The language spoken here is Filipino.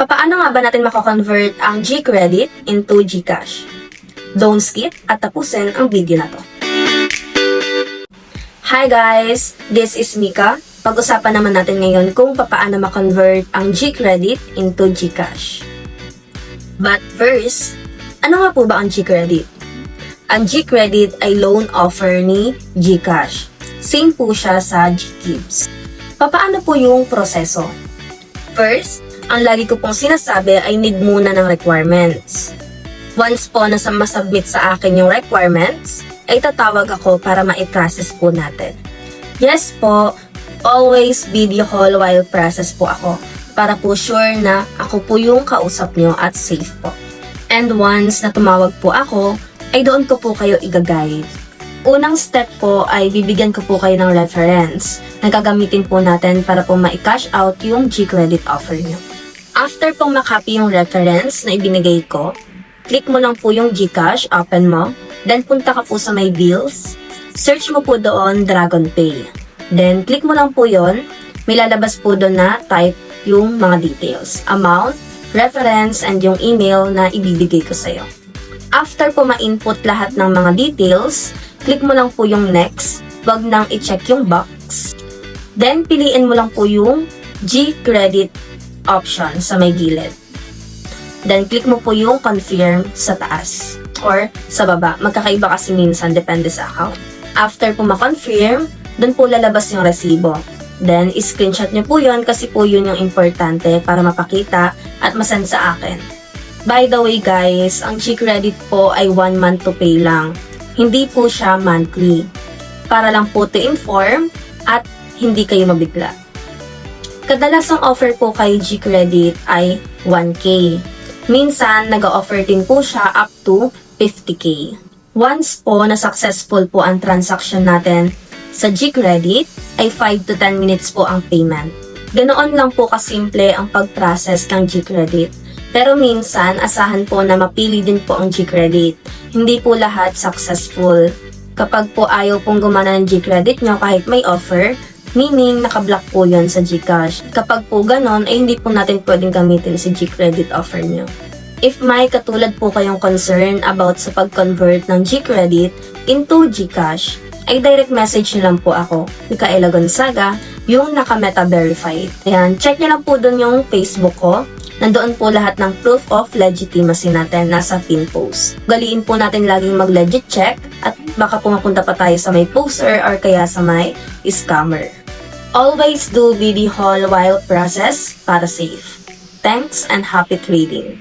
Paano nga ba natin mako-convert ang G-Credit into GCash? Don't skip at tapusin ang video na to. Hi guys! This is Mika. Pag-usapan naman natin ngayon kung paano ma-convert ang G-Credit into GCash. But first, ano nga po ba ang G-Credit? Ang G-Credit ay loan offer ni GCash. Same po siya sa GCash. Paano po yung proseso? First, ang lagi ko pong sinasabi ay need muna ng requirements. Once po na masubmit sa akin yung requirements, ay tatawag ako para ma-process po natin. Yes po, always video call while process po ako para po sure na ako po yung kausap nyo at safe po. And once na tumawag po ako, ay doon ko po kayo i-guide. Unang step po ay bibigyan ko po kayo ng reference na gagamitin po natin para po ma-cash out yung G-Credit offer nyo. After pong makopy yung reference na ibinigay ko, click mo lang po yung GCash, open mo, then punta ka po sa my bills, search mo po doon Dragon Pay. Then click mo lang po yon, may lalabas po doon na type yung mga details, amount, reference, and yung email na ibibigay ko sa'yo. After po ma-input lahat ng mga details, click mo lang po yung next, wag nang i-check yung box. Then piliin mo lang po yung G-Credit option sa may gilid. Then click mo po yung confirm sa taas or sa baba. Magkakaiba kasi minsan depende sa account. After po ma-confirm, dun po lalabas yung resibo. Then screenshot nyo po yun kasi po yun yung importante para mapakita at masend sa akin. By the way guys, ang G-Credit po ay 1 month to pay lang. Hindi po siya monthly. Para lang po to inform at hindi kayo mabigla. Kadalasang offer po kay G-Credit ay 1K. Minsan, nag-offer din po siya up to 50K. Once po na successful po ang transaction natin sa G-Credit, ay 5 to 10 minutes po ang payment. Ganoon lang po kasimple ang pag-process ng G-Credit. Pero minsan, asahan po na mapili din po ang G-Credit. Hindi po lahat successful. Kapag po ayaw pong gumana ng G-Credit nyo kahit may offer, meaning nakablock po yun sa GCash. Kapag po ganon, ay hindi po natin pwedeng gamitin si G-Credit offer nyo. If may katulad po kayong concern about sa pag-convert ng G-Credit into GCash, ay direct message nyo lang po ako, Micaela Gonzaga, yung naka-meta verified. Ayan, check nyo lang po dun yung Facebook ko. Nandoon po lahat ng proof of legitimacy natin nasa pin post. Galiin po natin laging mag-legit check at baka pumapunta pa tayo sa may poster or kaya sa may scammer. Always do video call while process para safe. Thanks and happy trading!